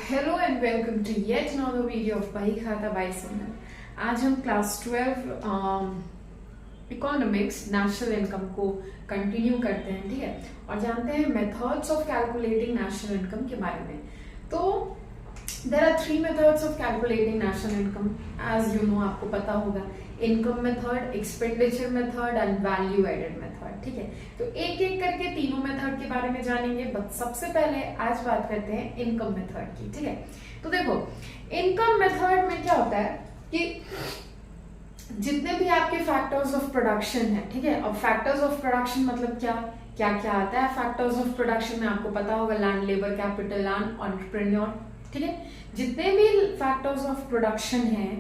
Hello and welcome to yet another video of Bahi Khata by Sonal. आज हम class 12 economics national income को continue करते हैं, ठीक है, और जानते हैं methods of calculating national income के बारे में। तो there are 3 methods of calculating national income, as you know, आपको पता होगा, income method, expenditure method and value added method, ठीक है। तो एक एक करके तीनों मेथड के बारे में जानेंगे, बट सबसे पहले आज बात करते हैं इनकम मेथड की, ठीक है। तो देखो, इनकम मेथड में क्या होता है कि जितने भी आपके फैक्टर्स ऑफ प्रोडक्शन है, ठीक है, अब फैक्टर्स ऑफ प्रोडक्शन मतलब क्या क्या क्या आता है फैक्टर्स ऑफ प्रोडक्शन में, आपको पता होगा, land, labour, capital and entrepreneur, ठीक है। जितने भी फैक्टर्स ऑफ प्रोडक्शन हैं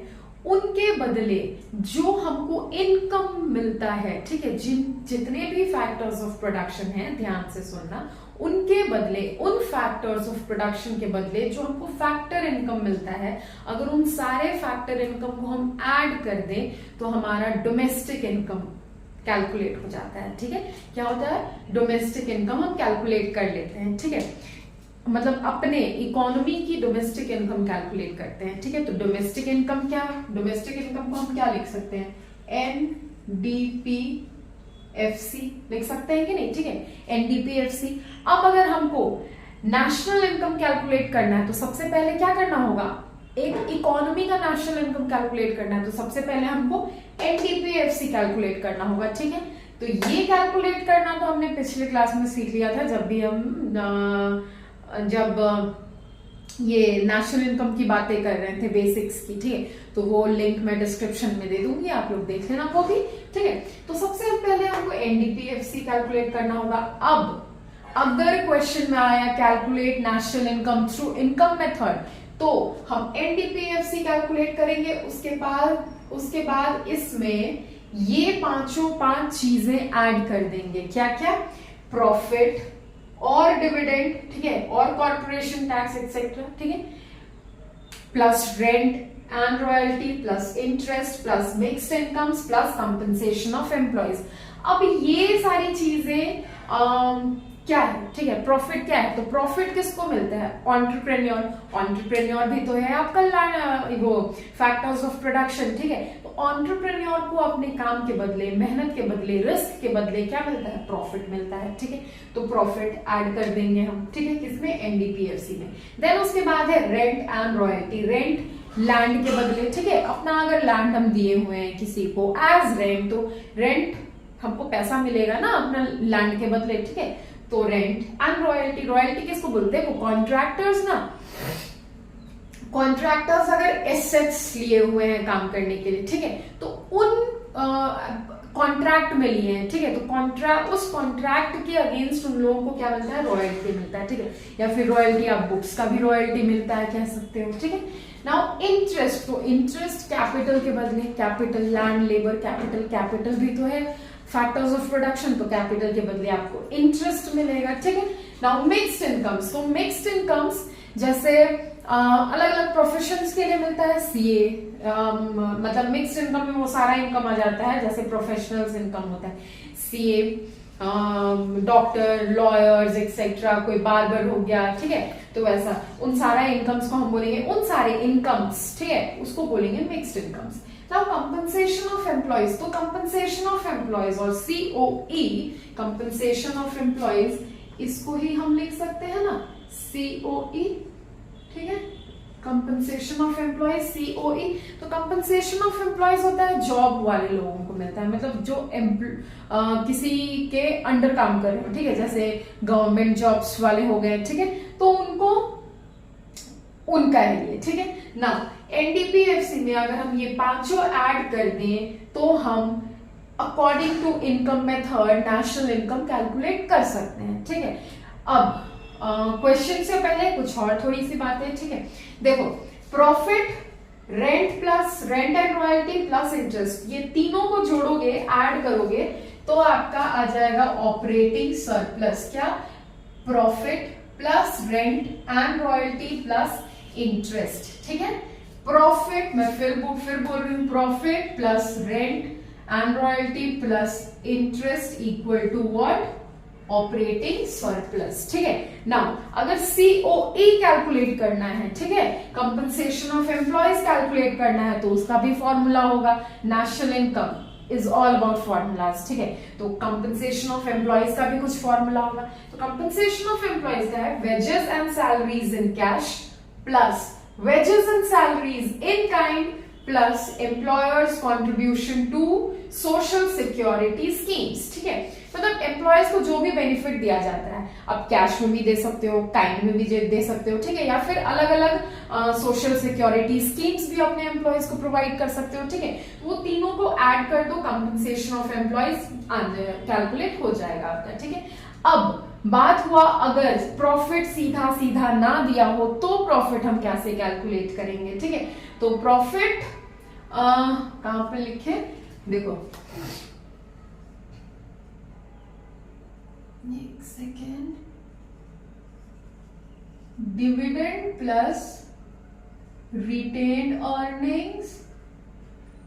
उनके बदले जो हमको इनकम मिलता है, ठीक है, जितने भी फैक्टर्स ऑफ प्रोडक्शन हैं, ध्यान से सुनना, उनके बदले, उन फैक्टर्स ऑफ प्रोडक्शन के बदले जो हमको फैक्टर इनकम मिलता है, अगर उन सारे फैक्टर इनकम को हम ऐड कर दें तो हमारा डोमेस्टिक इनकम कैलकुलेट हो जाता है, ठीक है। क्या होता है? डोमेस्टिक इनकम हम कैलकुलेट कर लेते हैं, ठीक है, मतलब अपने इकोनॉमी की डोमेस्टिक इनकम कैलकुलेट करते हैं, ठीक है। तो डोमेस्टिक इनकम क्या है? डोमेस्टिक इनकम को हम क्या लिख सकते हैं? NDPFC लिख सकते हैं कि नहीं, ठीक है, NDPFC। अब अगर हमको नेशनल इनकम कैलकुलेट करना है तो सबसे पहले क्या करना होगा? एक इकोनॉमी का नेशनल इनकम कैलकुलेट करना है तो सबसे पहले हमको NDPFC कैलकुलेट करना होगा, ठीक है। तो ये कैलकुलेट करना तो हमने पिछले क्लास में सीख लिया था, जब ये नेशनल इनकम की बातें कर रहे थे, बेसिक्स की, ठीक है। तो वो लिंक मैं डिस्क्रिप्शन में दे दूंगी, आप लोग देख लेना वो भी, ठीक है। तो सबसे पहले हमको NDPFC कैलकुलेट करना होगा। अब अगर क्वेश्चन में आया calculate national income through income method, तो हम NDPFC कैलकुलेट करेंगे। उसके बाद इसमें ये पांच चीजें ऐड कर देंगे। क्या क्या? प्रॉफिट और डिविडेंड, ठीक है, और कॉर्पोरेशन टैक्स एक्सेट्रा, ठीक है, plus rent and royalty, plus interest, plus mixed incomes, plus compensation of employees. अब ये सारी चीजें क्या है, ठीक है। प्रॉफिट क्या है? तो प्रॉफिट किसको मिलता है? एंटरप्रेन्योर भी तो है आपका वो फैक्टर्स ऑफ प्रोडक्शन, ठीक है। तो एंटरप्रेन्योर को अपने काम के बदले, मेहनत के बदले, रिस्क के बदले क्या मिलता है? प्रॉफिट मिलता है, ठीक है। तो प्रॉफिट ऐड कर देंगे हम, ठीक है, किसमें? NDPFC में। देन उसके बाद है rent and royalty. Rent land के बदले, ठीक है, अपना अगर लैंड हम दिए हुए हैं किसी को एज रेंट, तो रेंट हमको पैसा मिलेगा ना अपना लैंड के बदले, ठीक है। तो रेंट एंड रॉयल्टी। रॉयल्टी किसको बोलते हैं? वो कॉन्ट्रैक्टर्स ना, कॉन्ट्रैक्टर्स अगर एसेट्स लिए हुए हैं काम करने के लिए, ठीक है, तो उन कॉन्ट्रैक्ट में लिए हैं, ठीक है, तो उस कॉन्ट्रैक्ट के अगेंस्ट उन लोगों को क्या मिलता है? रॉयल्टी मिलता है, ठीक है, या फिर रॉयल्टी, आप बुक्स का भी रॉयल्टी मिलता है कह सकते हो, ठीक है। नाउ इंटरेस्ट, तो इंटरेस्ट कैपिटल के बदले, कैपिटल, लैंड, लेबर, कैपिटल भी तो है फैक्टर्स ऑफ प्रोडक्शन, तो कैपिटल के बदले आपको इंटरेस्ट मिलेगा, ठीक है। नाउ मिक्स्ड इनकम्स, तो मिक्स्ड इनकम्स जैसे अलग अलग प्रोफेशंस के लिए मिलता है। CA, मतलब मिक्स्ड इनकम में वो सारा इनकम आ जाता है, जैसे प्रोफेशनल्स इनकम होता है, CA, डॉक्टर, लॉयर्स एक्सेट्रा, कोई बार्बर हो गया, ठीक है, तो वैसा उन सारा इनकम्स को हम बोलेंगे, उन सारे इनकम्स, ठीक है, उसको बोलेंगे mixed incomes. Now compensation of employees, तो कंपनसेशन ऑफ एम्प्लॉइज और COE, कंपनसेशन ऑफ एम्प्लॉइज, इसको ही हम लिख सकते हैं ना, COE, ठीक है, कंपनसेशन ऑफ एम्प्लॉइज, COE। तो कंपनसेशन ऑफ एम्प्लॉइज होता है जॉब वाले लोगों को मिलता है, मतलब जो किसी के अंडर काम कर रहे हैं, ठीक है, जैसे गवर्नमेंट जॉब्स वाले हो गए, ठीक है, तो उनको उनका है ये, ठीक है ना। NDPFC में अगर हम ये पांचों ऐड कर दें तो हम according to income method national income calculate कर सकते हैं, ठीक है। अब क्वेश्चन से पहले कुछ और थोड़ी सी बातें, ठीक है। देखो, profit, rent plus rent and royalty plus interest, ये तीनों को जोड़ोगे, ऐड करोगे तो आपका आ जाएगा ऑपरेटिंग सरप्लस। क्या? Profit plus rent and royalty plus interest, ठीक है। प्रॉफिट, मैं फिर बोल रही हूं, profit plus rent and royalty plus interest equal to what? Operating surplus, ठीक है। नाउ अगर COE कैलकुलेट करना है, ठीक है, कंपनसेशन ऑफ एम्प्लॉयज कैलकुलेट करना है, तो उसका भी फॉर्मूला होगा national income is all about formulas, ठीक है। तो कंपनसेशन ऑफ एम्प्लॉयज का भी कुछ फॉर्मूला होगा। तो कंपनसेशन ऑफ एम्प्लॉयज का है wages and salaries in cash plus wages and salaries in kind plus employers contribution to social security schemes, ठीक है। मतलब एम्प्लॉयर्स को जो भी बेनिफिट दिया जाता है, आप कैश में भी दे सकते हो, काइंड में भी दे सकते हो, ठीक है, या फिर अलग अलग सोशल सिक्योरिटी स्कीम्स भी अपने एम्प्लॉयज को प्रोवाइड कर सकते हो, ठीक है। वो तीनों को ऐड कर दो, कंपनसेशन ऑफ एम्प्लॉयज कैलकुलेट हो जाएगा आपका, ठीक है। अब बात हुआ अगर प्रॉफिट सीधा सीधा ना दिया हो तो प्रॉफिट हम कैसे कैलकुलेट करेंगे, ठीक है। तो प्रॉफिट कहां पर लिखे, देखो एक second, dividend plus retained earnings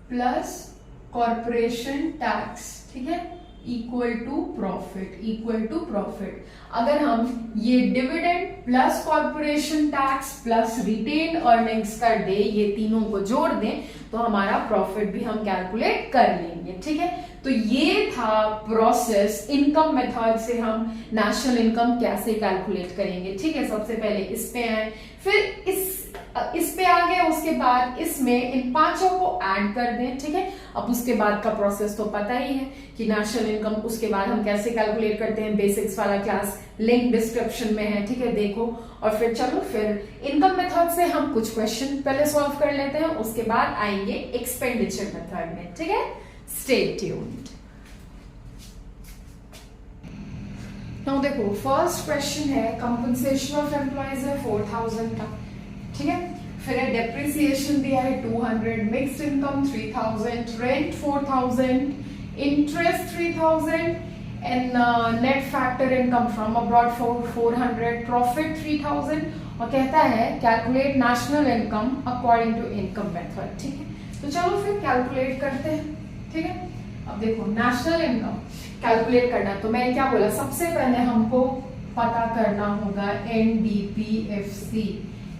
plus corporation tax, ठीक है, इक्वल टू प्रॉफिट। अगर हम ये dividend plus corporation tax plus retained earnings कर दे, ये तीनों को जोड़ दें, तो हमारा प्रॉफिट भी हम कैलकुलेट कर लेंगे, ठीक है। तो ये था प्रोसेस, इनकम मेथड से हम नेशनल इनकम कैसे कैलकुलेट करेंगे, ठीक है। सबसे पहले इस पे आए, फिर इस पे आ गए, उसके बाद इसमें इन पांचों को ऐड कर दें, ठीक है। अब उसके बाद का प्रोसेस तो पता ही है कि नेशनल इनकम उसके बाद हम कैसे कैलकुलेट करते हैं, बेसिक्स वाला क्लास लिंक डिस्क्रिप्शन में है, ठीक है, देखो। और फिर चलो फिर इनकम मेथड से हम कुछ क्वेश्चन पहले सॉल्व कर लेते हैं, उसके बाद आएंगे एक्सपेंडिचर मेथड में, ठीक है। Stay tuned. नाउ देखो फर्स्ट क्वेश्चन है कंपनसेशन ऑफ एम्प्लॉयज है 4000 का, ठीक है। फिर है डेप्रिसिएशन दिया है 200, mixed income 3000, rent 4000, interest 3000 and net factor income from abroad 400, profit 3000, और कहता है calculate national income according to income method, ठीक है। तो चलो फिर कैलकुलेट करते हैं, ठीक है। अब देखो नेशनल इनकम कैलकुलेट करना, तो मैंने क्या बोला, सबसे पहले हमको पता करना होगा NDPFC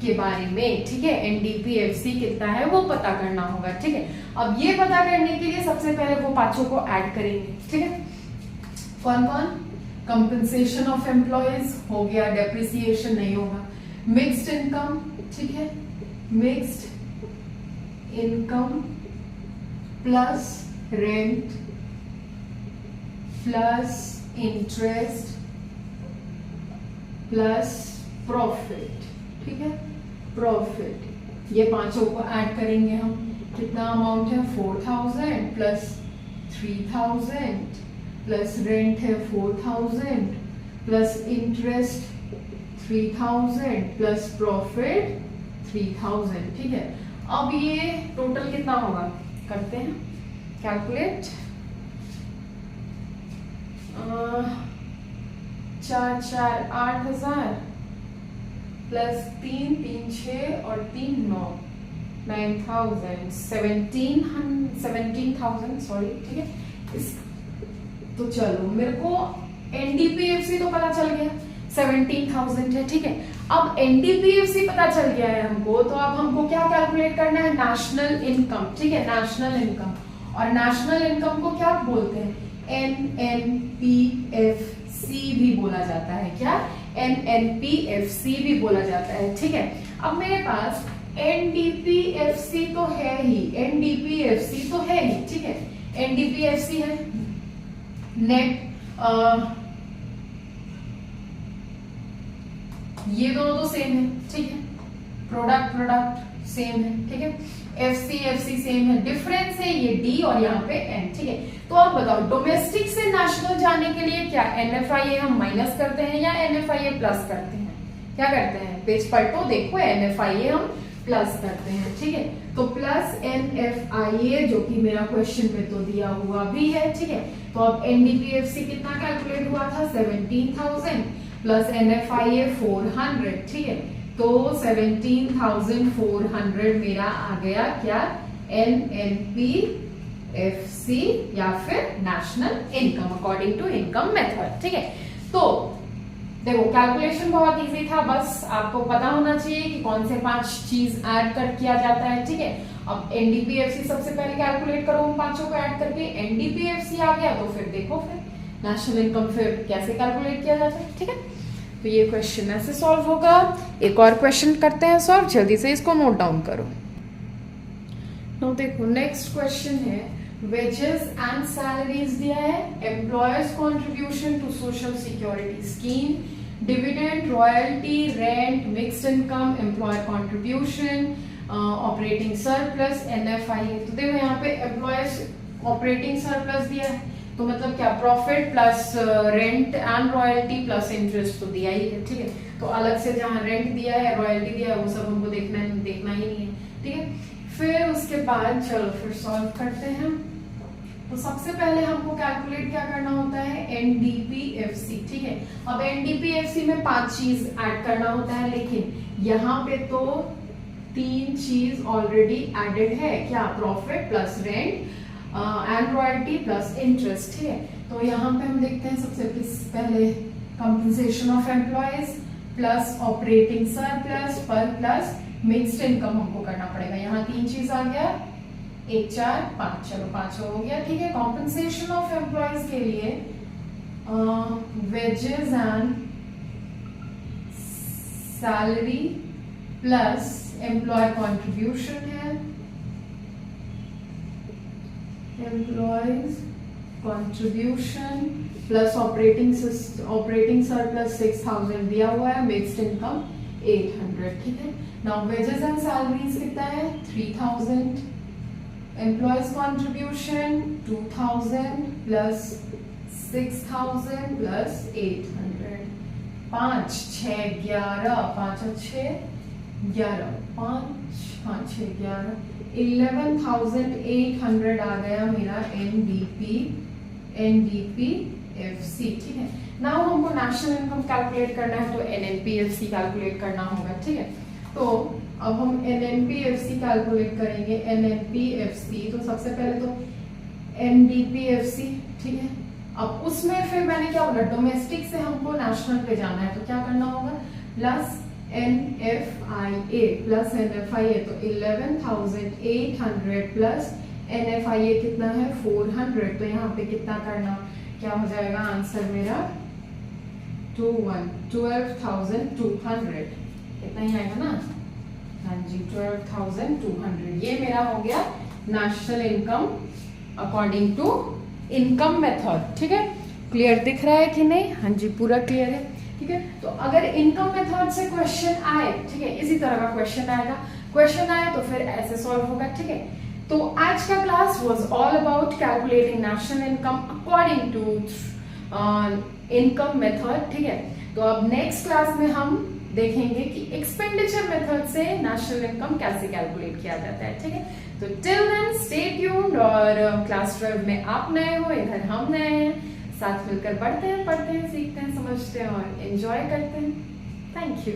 के बारे में, ठीक है। NDPFC कितना है वो पता करना होगा, ठीक है। अब ये पता करने के लिए सबसे पहले वो पांचों को ऐड करेंगे, ठीक है। कौन कौन, कंपनसेशन ऑफ एम्प्लॉयज हो गया, डेप्रिसिएशन नहीं होगा, मिक्स्ड इनकम, ठीक है, mixed income plus rent plus interest plus profit, ठीक है, प्रॉफिट, ये पांचों को ऐड करेंगे हम, कितना अमाउंट है 4000 प्लस 3000 प्लस रेंट है 4000 प्लस इंटरेस्ट 3000 प्लस प्रॉफिट 3000, ठीक है। अब ये टोटल कितना होगा, करते हैं कैलकुलेट, 4 4 8000 प्लस 3 3 6 और 3 9 9000 17,000 सॉरी, ठीक है। तो चलो मेरे को NDPFC तो पता चल गया 17,000 है, ठीक है। अब NDPFC पता चल गया है हमको, तो अब हमको क्या कैलकुलेट करना है, नेशनल इनकम, ठीक है, नेशनल इनकम। और नेशनल इनकम को क्या बोलते हैं, NNPFC भी बोला जाता है, क्या, NNPFC भी बोला जाता है, ठीक है। अब मेरे पास NDPFC तो है ही, NDPFC तो है ही, ठीक है, NDPFC है, नेट ये दोनों तो सेम है, ठीक है, प्रोडक्ट सेम है, ठीक है, FC सेम है, डिफरेंस है ये D और यहाँ पे N, ठीक है। तो आप बताओ डोमेस्टिक से नेशनल जाने के लिए क्या NFIA हम माइनस करते हैं या NFIA प्लस करते हैं, क्या करते हैं, पेज पलटो देखो, NFIA हम प्लस करते हैं, ठीक है। तो प्लस NFIA जो कि मेरा क्वेश्चन में तो दिया हुआ भी है, ठीक है। तो अब NDPFC कितना कैलकुलेट हुआ था 17,000 प्लस NFIA 400, ठीक है। तो 17,400 मेरा आ गया क्या, NNPFC या फिर national income according to income method, ठीक है। तो देखो कैलकुलेशन बहुत इजी था, बस आपको पता होना चाहिए कि कौन से 5 चीज ऐड कर किया जाता है, ठीक है। अब एनडीपीएफसी सबसे पहले कैलकुलेट करो उन 5 को ऐड करके, एनडीपीएफसी आ गया तो फिर देखो फिर नेशनल इनकम फिर कैसे कैलकुलेट किया जाता है, ठीक है। तो ये क्वेश्चन ऐसे सॉल्व होगा। एक और क्वेश्चन करते हैं सॉल्व, जल्दी से इसको नोट डाउन करो। तो देखो नेक्स्ट क्वेश्चन है वेजेस एंड सैलरीज दिया है, employers contribution to social security scheme, dividend, royalty, rent, mixed income, employer contribution, operating surplus, NFIA. तो देखो यहाँ पे एम्प्लॉयर्स ऑपरेटिंग सरप्लस दिया है, तो मतलब क्या profit plus rent and royalty plus interest तो दिया ही है, ठीक है। तो अलग से जहाँ रेंट दिया है, रॉयल्टी दिया है, वो सब हमको देखना ही नहीं है, ठीक है। फिर उसके बाद चलो फिर सॉल्व करते हैं। तो सबसे पहले हमको कैलकुलेट क्या करना होता है, एनडीपीएफसी, ठीक है। अब एनडीपीएफसी में 5 चीज ऐड करना होता है, लेकिन यहाँ पे तो 3 चीज ऑलरेडी एडेड है, क्या profit plus rent and royalty plus interest, ठीक है। तो यहाँ पे हम देखते हैं सबसे पहले compensation of employees plus operating surplus पर प्लस मिक्स्ड इनकम हमको करना पड़ेगा। यहाँ 3 चीज आ गया, 1 4 5, चलो 5 हो गया, ठीक है। कॉम्पनसेशन ऑफ एम्प्लॉयज के लिए wages and salary plus employee contribution है, employees contribution plus operating surplus 6000 दिया हुआ है, मिक्स्ड इनकम 800, ठीक है। नाउ वेजेस एंड सैलरीज कितना है, 3000, एम्प्लॉयज कॉन्ट्रीब्यूशन 2000 प्लस 6000 प्लस 800, 5 6 11, 5 और 6 11, 5 5 6 11, 11,800 आ गया मेरा एनडीपीएफसी, ठीक है। नाउ हमको नेशनल इनकम कैलकुलेट करना है, तो एनएनपीएफसी कैलकुलेट करना होगा, ठीक है। तो अब हम एनएनपीएफसी कैलकुलेट करेंगे, एनएनपीएफसी तो सबसे पहले तो एनडीपीएफसी, ठीक है। अब उसमें फिर मैंने क्या बोला, डोमेस्टिक से हमको नेशनल पे जाना है, तो क्या करना होगा, प्लस एनएफआईए प्लस एनएफआईए, तो 11,800 प्लस एनएफआईए कितना है 400, तो यहाँ पे कितना करना, क्या हो जाएगा आंसर मेरा 12,200, इतना ही आएगा ना, हाँ जी 12,200। ये मेरा हो गया national income according to income method, ठीक है। क्लियर दिख रहा है कि नहीं, हाँ जी पूरा क्लियर है, ठीक है। तो अगर इनकम मेथड से क्वेश्चन आए, ठीक है, इसी तरह का क्वेश्चन आएगा, क्वेश्चन आए तो फिर ऐसे सॉल्व होगा, ठीक है। तो आज का class was all about calculating national income according to income method, ठीक है। तो अब नेक्स्ट क्लास में हम देखेंगे कि एक्सपेंडिचर मेथड से नेशनल इनकम कैसे कैलकुलेट किया जाता है, ठीक है। तो टिल देन स्टे ट्यून्ड, और क्लास 12 में आप नए हो, इधर हम नए हैं, साथ मिलकर बढ़ते हैं, पढ़ते हैं, सीखते हैं, समझते हैं और एंजॉय करते हैं। Thank you.